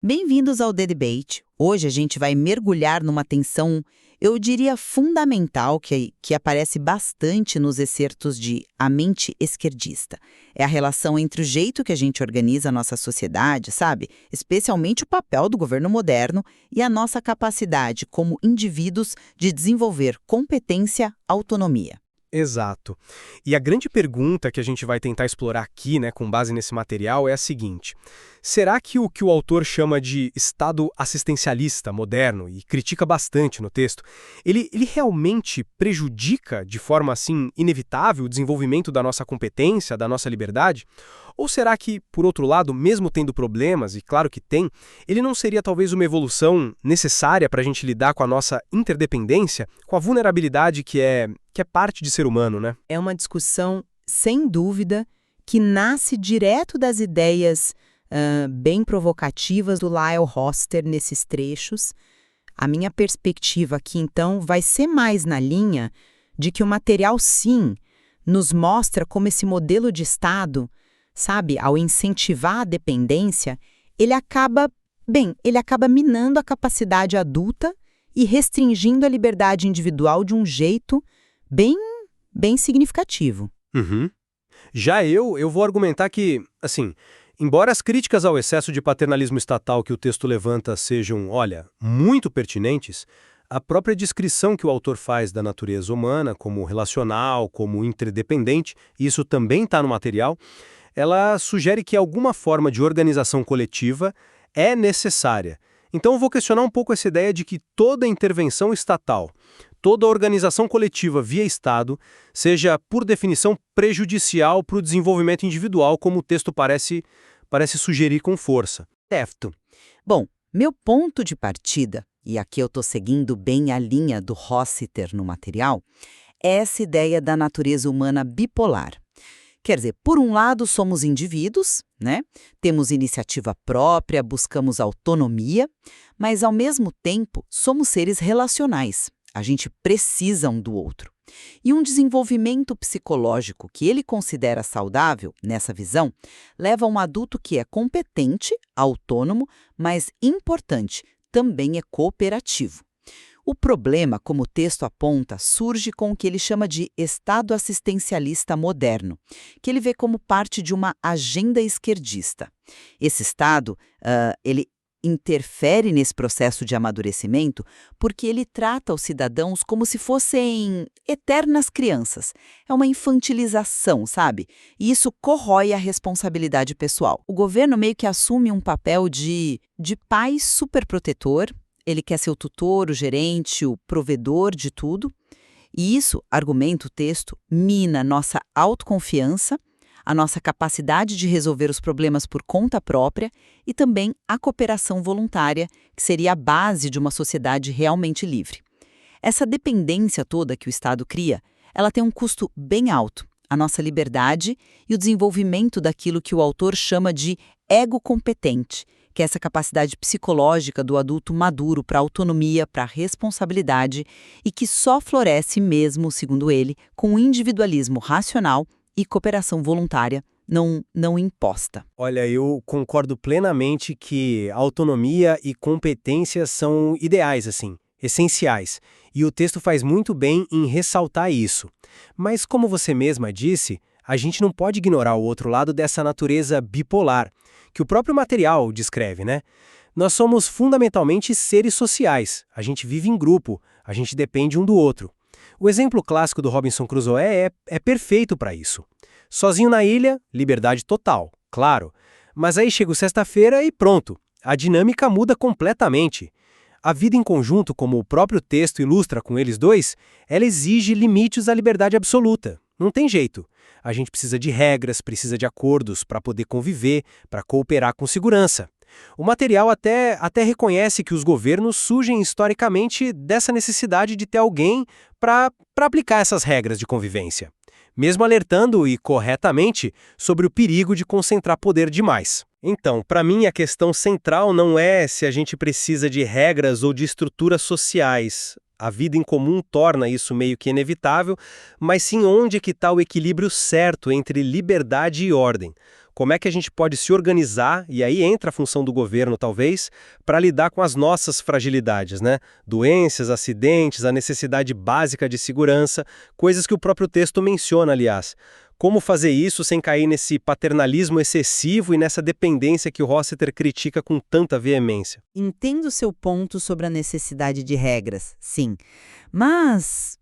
Bem-vindos ao The Debate. Hoje a gente vai mergulhar numa tensão, eu diria fundamental, que aparece bastante nos excertos de A Mente Esquerdista. É a relação entre o jeito que a gente organiza a nossa sociedade, sabe? Especialmente o papel do governo moderno e a nossa capacidade como indivíduos de desenvolver competência, autonomia. Exato. E a grande pergunta que a gente vai tentar explorar aqui, né, com base nesse material, é a seguinte: será que o autor chama de Estado assistencialista moderno e critica bastante no texto, ele realmente prejudica de forma assim inevitável o desenvolvimento da nossa competência, da nossa liberdade? Ou será que, por outro lado, mesmo tendo problemas, e claro que tem, ele não seria talvez uma evolução necessária para a gente lidar com a nossa interdependência, com a vulnerabilidade que é parte de ser humano, né? É uma discussão, sem dúvida, que nasce direto das ideias bem provocativas do Lyle Hoster nesses trechos. A minha perspectiva aqui, então, vai ser mais na linha de que o material, sim, nos mostra como esse modelo de Estado, sabe, ao incentivar a dependência, ele acaba minando a capacidade adulta e restringindo a liberdade individual de um jeito bem significativo. Uhum. Já eu vou argumentar que, assim, embora as críticas ao excesso de paternalismo estatal que o texto levanta sejam, olha, muito pertinentes, a própria descrição que o autor faz da natureza humana como relacional, como interdependente, e isso também está no material, ela sugere que alguma forma de organização coletiva é necessária. Então eu vou questionar um pouco essa ideia de que toda intervenção estatal, toda organização coletiva via Estado, seja, por definição, prejudicial para o desenvolvimento individual, como o texto parece sugerir com força. Certo. Bom, meu ponto de partida, e aqui eu estou seguindo bem a linha do Rossiter no material, é essa ideia da natureza humana bipolar. Quer dizer, por um lado somos indivíduos, né? Temos iniciativa própria, buscamos autonomia, mas ao mesmo tempo somos seres relacionais. A gente precisa um do outro. E um desenvolvimento psicológico que ele considera saudável, nessa visão, leva a um adulto que é competente, autônomo, mas importante, também é cooperativo. O problema, como o texto aponta, surge com o que ele chama de Estado assistencialista moderno, que ele vê como parte de uma agenda esquerdista. Esse Estado, ele interfere nesse processo de amadurecimento porque ele trata os cidadãos como se fossem eternas crianças. É uma infantilização, sabe? E isso corrói a responsabilidade pessoal. O governo meio que assume um papel de pai superprotetor. Ele quer ser o tutor, o gerente, o provedor de tudo. E isso, argumenta o texto, mina nossa autoconfiança, a nossa capacidade de resolver os problemas por conta própria e também a cooperação voluntária, que seria a base de uma sociedade realmente livre. Essa dependência toda que o Estado cria, ela tem um custo bem alto, a nossa liberdade e o desenvolvimento daquilo que o autor chama de ego competente, que é essa capacidade psicológica do adulto maduro para autonomia, para responsabilidade e que só floresce mesmo, segundo ele, com o individualismo racional e cooperação voluntária não imposta. Olha, eu concordo plenamente que autonomia e competência são ideais, assim, essenciais. E o texto faz muito bem em ressaltar isso. Mas, como você mesma disse, a gente não pode ignorar o outro lado dessa natureza bipolar, que o próprio material descreve, né? Nós somos fundamentalmente seres sociais. A gente vive em grupo, a gente depende um do outro. O exemplo clássico do Robinson Crusoe é perfeito para isso. Sozinho na ilha, liberdade total, claro. Mas aí chega o sexta-feira e pronto, a dinâmica muda completamente. A vida em conjunto, como o próprio texto ilustra com eles dois, ela exige limites à liberdade absoluta. Não tem jeito. A gente precisa de regras, precisa de acordos para poder conviver, para cooperar com segurança. O material até reconhece que os governos surgem historicamente dessa necessidade de ter alguém para aplicar essas regras de convivência, mesmo alertando, e corretamente, sobre o perigo de concentrar poder demais. Então, para mim, a questão central não é se a gente precisa de regras ou de estruturas sociais. A vida em comum torna isso meio que inevitável, mas sim onde que está o equilíbrio certo entre liberdade e ordem. Como é que a gente pode se organizar, e aí entra a função do governo, talvez, para lidar com as nossas fragilidades, né? Doenças, acidentes, a necessidade básica de segurança, coisas que o próprio texto menciona, aliás. Como fazer isso sem cair nesse paternalismo excessivo e nessa dependência que o Rossiter critica com tanta veemência? Entendo seu ponto sobre a necessidade de regras, sim. Mas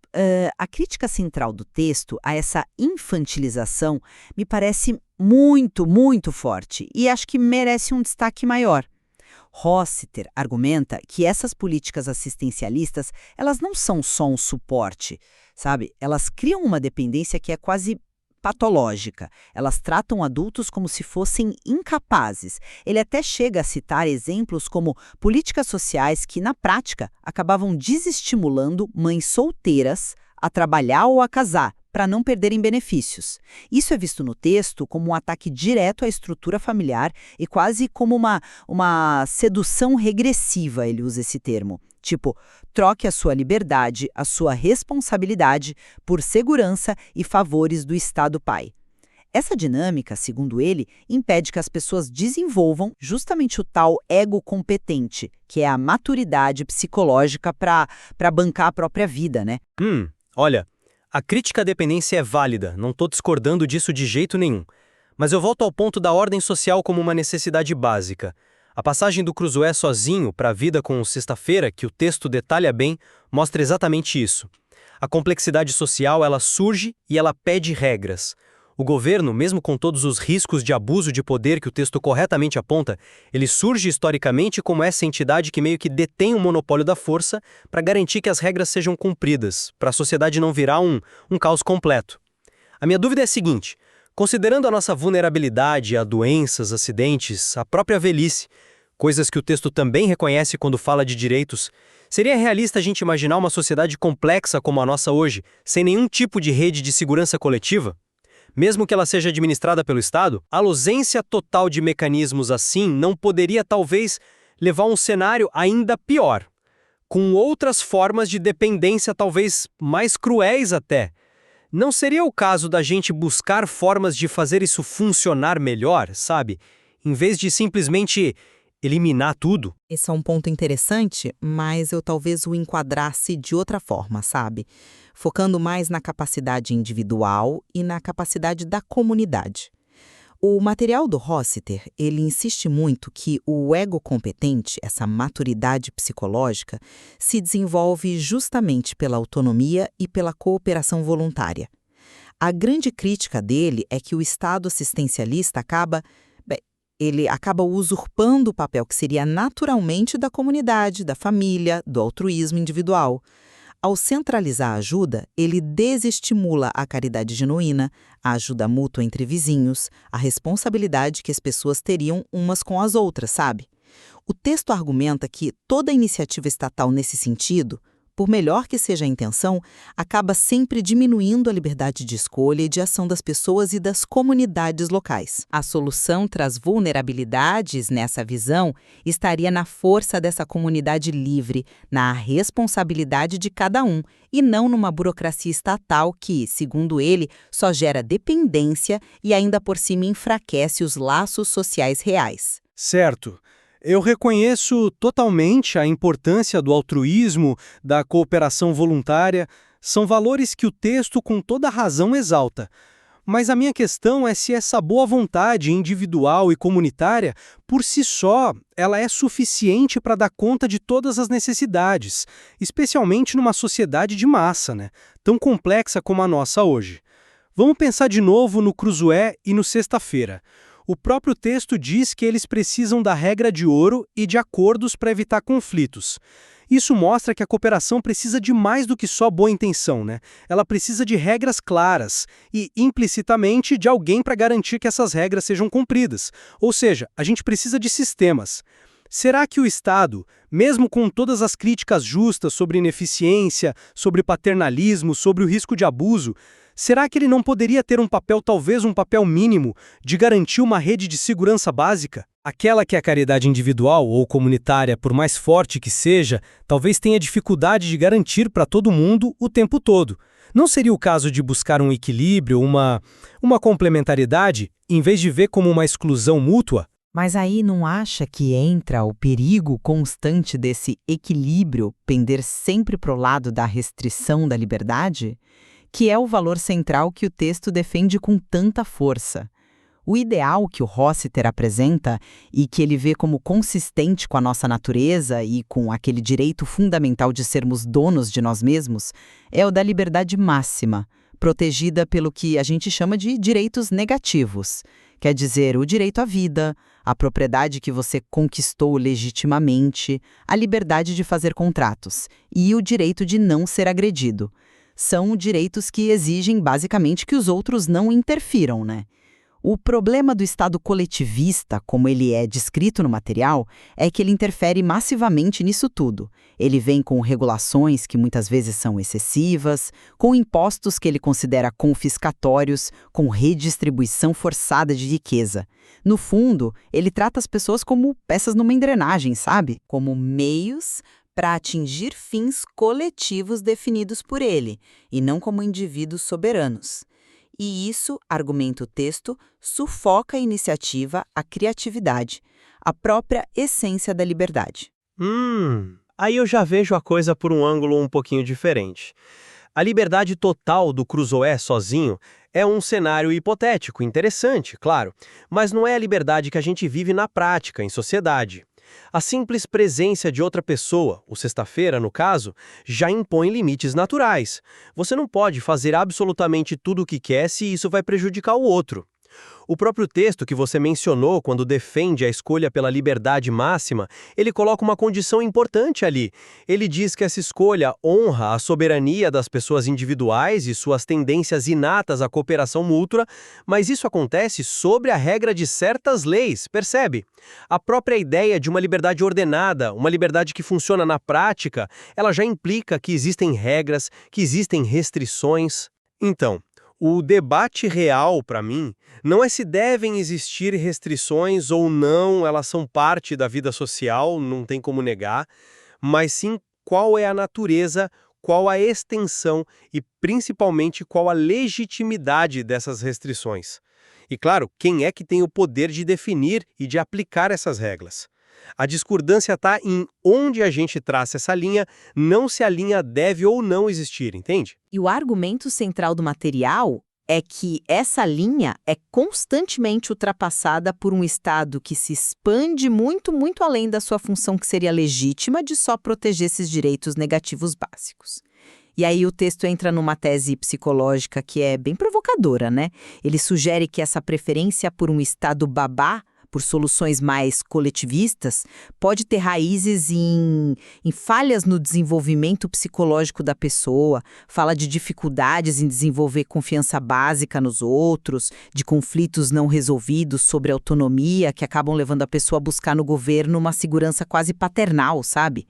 a crítica central do texto a essa infantilização me parece muito, muito forte e acho que merece um destaque maior. Rossiter argumenta que essas políticas assistencialistas, elas não são só um suporte, sabe? Elas criam uma dependência que é quase patológica. Elas tratam adultos como se fossem incapazes. Ele até chega a citar exemplos como políticas sociais que, na prática, acabavam desestimulando mães solteiras a trabalhar ou a casar, para não perderem benefícios. Isso é visto no texto como um ataque direto à estrutura familiar e quase como uma sedução regressiva, ele usa esse termo. Tipo, troque a sua liberdade, a sua responsabilidade por segurança e favores do Estado Pai. Essa dinâmica, segundo ele, impede que as pessoas desenvolvam justamente o tal ego competente, que é a maturidade psicológica para bancar a própria vida, né? Olha, a crítica à dependência é válida, não estou discordando disso de jeito nenhum. Mas eu volto ao ponto da ordem social como uma necessidade básica. A passagem do Cruzoé sozinho para a vida com Sexta-feira, que o texto detalha bem, mostra exatamente isso. A complexidade social, ela surge e ela pede regras. O governo, mesmo com todos os riscos de abuso de poder que o texto corretamente aponta, ele surge historicamente como essa entidade que meio que detém o monopólio da força para garantir que as regras sejam cumpridas, para a sociedade não virar um caos completo. A minha dúvida é a seguinte: considerando a nossa vulnerabilidade a doenças, acidentes, a própria velhice, coisas que o texto também reconhece quando fala de direitos, seria realista a gente imaginar uma sociedade complexa como a nossa hoje, sem nenhum tipo de rede de segurança coletiva? Mesmo que ela seja administrada pelo Estado, a ausência total de mecanismos assim não poderia talvez levar a um cenário ainda pior, com outras formas de dependência talvez mais cruéis até. Não seria o caso da gente buscar formas de fazer isso funcionar melhor, sabe? Em vez de simplesmente eliminar tudo? Esse é um ponto interessante, mas eu talvez o enquadrasse de outra forma, sabe? Focando mais na capacidade individual e na capacidade da comunidade. O material do Rossiter, ele insiste muito que o ego competente, essa maturidade psicológica, se desenvolve justamente pela autonomia e pela cooperação voluntária. A grande crítica dele é que o Estado assistencialista acaba usurpando o papel que seria naturalmente da comunidade, da família, do altruísmo individual. Ao centralizar a ajuda, ele desestimula a caridade genuína, a ajuda mútua entre vizinhos, a responsabilidade que as pessoas teriam umas com as outras, sabe? O texto argumenta que toda iniciativa estatal nesse sentido, por melhor que seja a intenção, acaba sempre diminuindo a liberdade de escolha e de ação das pessoas e das comunidades locais. A solução tras vulnerabilidades nessa visão estaria na força dessa comunidade livre, na responsabilidade de cada um, e não numa burocracia estatal que, segundo ele, só gera dependência e ainda por cima enfraquece os laços sociais reais. Certo. Eu reconheço totalmente a importância do altruísmo, da cooperação voluntária. São valores que o texto com toda razão exalta. Mas a minha questão é se essa boa vontade individual e comunitária, por si só, ela é suficiente para dar conta de todas as necessidades, especialmente numa sociedade de massa, né? Tão complexa como a nossa hoje. Vamos pensar de novo no Cruzoé e no Sexta-feira. O próprio texto diz que eles precisam da regra de ouro e de acordos para evitar conflitos. Isso mostra que a cooperação precisa de mais do que só boa intenção, né? Ela precisa de regras claras e, implicitamente, de alguém para garantir que essas regras sejam cumpridas. Ou seja, a gente precisa de sistemas. Será que o Estado, mesmo com todas as críticas justas sobre ineficiência, sobre paternalismo, sobre o risco de abuso, será que ele não poderia ter um papel, talvez um papel mínimo, de garantir uma rede de segurança básica? Aquela que a caridade individual ou comunitária, por mais forte que seja, talvez tenha dificuldade de garantir para todo mundo o tempo todo. Não seria o caso de buscar um equilíbrio, uma complementaridade, em vez de ver como uma exclusão mútua? Mas aí não acha que entra o perigo constante desse equilíbrio pender sempre para o lado da restrição da liberdade? Que é o valor central que o texto defende com tanta força. O ideal que o Rossiter apresenta e que ele vê como consistente com a nossa natureza e com aquele direito fundamental de sermos donos de nós mesmos é o da liberdade máxima, protegida pelo que a gente chama de direitos negativos. Quer dizer, o direito à vida, a propriedade que você conquistou legitimamente, a liberdade de fazer contratos e o direito de não ser agredido. São direitos que exigem basicamente que os outros não interfiram, né? O problema do Estado coletivista, como ele é descrito no material, é que ele interfere massivamente nisso tudo. Ele vem com regulações que muitas vezes são excessivas, com impostos que ele considera confiscatórios, com redistribuição forçada de riqueza. No fundo, ele trata as pessoas como peças numa engrenagem, sabe? Como meios para atingir fins coletivos definidos por ele, e não como indivíduos soberanos. E isso, argumenta o texto, sufoca a iniciativa, a criatividade, a própria essência da liberdade. Aí eu já vejo a coisa por um ângulo um pouquinho diferente. A liberdade total do Crusoe sozinho é um cenário hipotético, interessante, claro, mas não é a liberdade que a gente vive na prática, em sociedade. A simples presença de outra pessoa, o sexta-feira no caso, já impõe limites naturais. Você não pode fazer absolutamente tudo o que quer se isso vai prejudicar o outro. O próprio texto que você mencionou quando defende a escolha pela liberdade máxima, ele coloca uma condição importante ali. Ele diz que essa escolha honra a soberania das pessoas individuais e suas tendências inatas à cooperação mútua, mas isso acontece sobre a regra de certas leis, percebe? A própria ideia de uma liberdade ordenada, uma liberdade que funciona na prática, ela já implica que existem regras, que existem restrições. Então, o debate real, para mim, não é se devem existir restrições ou não, elas são parte da vida social, não tem como negar, mas sim qual é a natureza, qual a extensão e, principalmente, qual a legitimidade dessas restrições. E, claro, quem é que tem o poder de definir e de aplicar essas regras? A discordância está em onde a gente traça essa linha, não se a linha deve ou não existir, entende? E o argumento central do material é que essa linha é constantemente ultrapassada por um Estado que se expande muito, muito além da sua função que seria legítima de só proteger esses direitos negativos básicos. E aí o texto entra numa tese psicológica que é bem provocadora, né? Ele sugere que essa preferência por um Estado babá, por soluções mais coletivistas, pode ter raízes em falhas no desenvolvimento psicológico da pessoa, fala de dificuldades em desenvolver confiança básica nos outros, de conflitos não resolvidos sobre autonomia que acabam levando a pessoa a buscar no governo uma segurança quase paternal, sabe?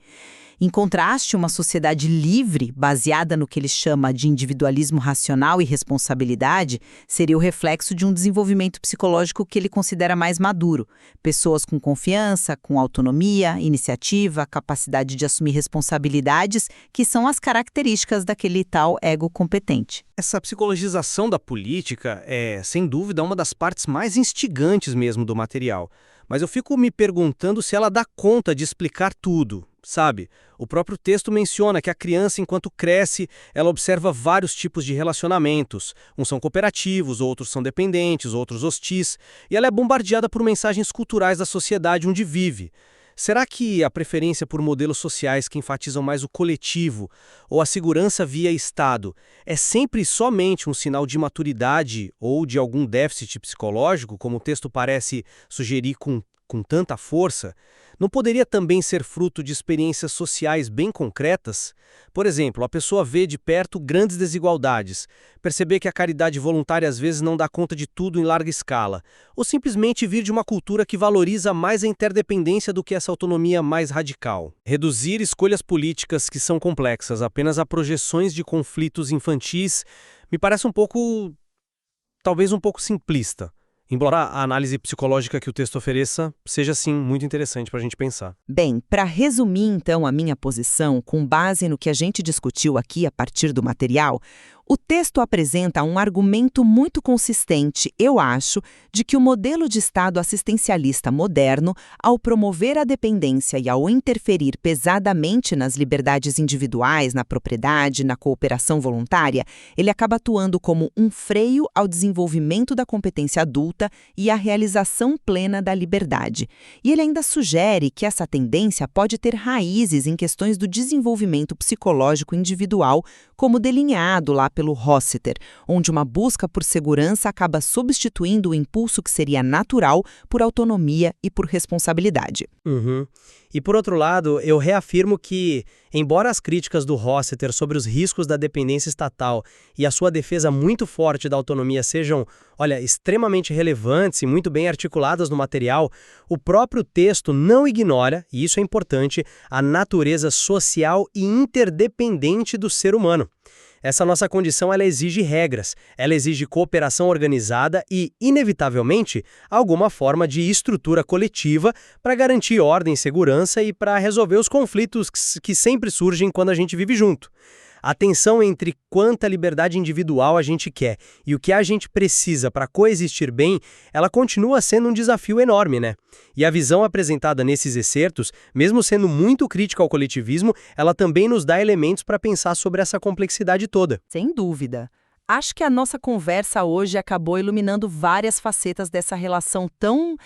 Em contraste, uma sociedade livre, baseada no que ele chama de individualismo racional e responsabilidade, seria o reflexo de um desenvolvimento psicológico que ele considera mais maduro. Pessoas com confiança, com autonomia, iniciativa, capacidade de assumir responsabilidades, que são as características daquele tal ego competente. Essa psicologização da política é, sem dúvida, uma das partes mais instigantes mesmo do material. Mas eu fico me perguntando se ela dá conta de explicar tudo, sabe? O próprio texto menciona que a criança, enquanto cresce, ela observa vários tipos de relacionamentos. Uns são cooperativos, outros são dependentes, outros hostis, e ela é bombardeada por mensagens culturais da sociedade onde vive. Será que a preferência por modelos sociais que enfatizam mais o coletivo ou a segurança via Estado é sempre e somente um sinal de imaturidade ou de algum déficit psicológico, como o texto parece sugerir com tanta força? Não poderia também ser fruto de experiências sociais bem concretas? Por exemplo, a pessoa vê de perto grandes desigualdades, perceber que a caridade voluntária às vezes não dá conta de tudo em larga escala, ou simplesmente vir de uma cultura que valoriza mais a interdependência do que essa autonomia mais radical. Reduzir escolhas políticas que são complexas apenas a projeções de conflitos infantis me parece talvez um pouco simplista. Embora a análise psicológica que o texto ofereça seja, sim, muito interessante para a gente pensar. Bem, para resumir, então, a minha posição, com base no que a gente discutiu aqui a partir do material, O texto apresenta um argumento muito consistente, eu acho, de que o modelo de Estado assistencialista moderno, ao promover a dependência e ao interferir pesadamente nas liberdades individuais, na propriedade, na cooperação voluntária, ele acaba atuando como um freio ao desenvolvimento da competência adulta e à realização plena da liberdade. E ele ainda sugere que essa tendência pode ter raízes em questões do desenvolvimento psicológico individual, como delineado lá pelo Rossiter, onde uma busca por segurança acaba substituindo o impulso que seria natural por autonomia e por responsabilidade. E por outro lado, eu reafirmo que, embora as críticas do Rossiter sobre os riscos da dependência estatal e a sua defesa muito forte da autonomia sejam, extremamente relevantes e muito bem articuladas no material, o próprio texto não ignora, e isso é importante, a natureza social e interdependente do ser humano. Essa nossa condição ela exige regras, ela exige cooperação organizada e, inevitavelmente, alguma forma de estrutura coletiva para garantir ordem e segurança e para resolver os conflitos que sempre surgem quando a gente vive junto. A tensão entre quanta liberdade individual a gente quer e o que a gente precisa para coexistir bem, ela continua sendo um desafio enorme, né? E a visão apresentada nesses excertos, mesmo sendo muito crítica ao coletivismo, ela também nos dá elementos para pensar sobre essa complexidade toda. Sem dúvida. Acho que a nossa conversa hoje acabou iluminando várias facetas dessa relação tão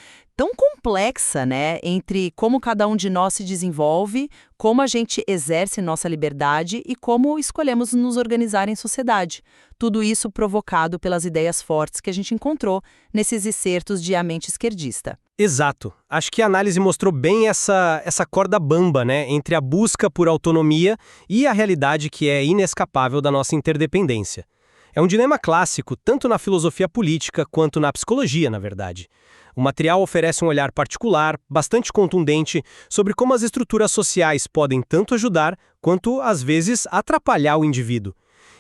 complexa, né, entre como cada um de nós se desenvolve, como a gente exerce nossa liberdade e como escolhemos nos organizar em sociedade. Tudo isso provocado pelas ideias fortes que a gente encontrou nesses excertos de A Mente Esquerdista. Exato. Acho que a análise mostrou bem essa corda bamba, né, entre a busca por autonomia e a realidade que é inescapável da nossa interdependência. É um dilema clássico, tanto na filosofia política quanto na psicologia, na verdade. O material oferece um olhar particular, bastante contundente, sobre como as estruturas sociais podem tanto ajudar, quanto, às vezes, atrapalhar o indivíduo.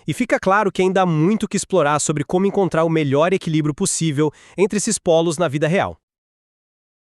E fica claro que ainda há muito que explorar sobre como encontrar o melhor equilíbrio possível entre esses polos na vida real.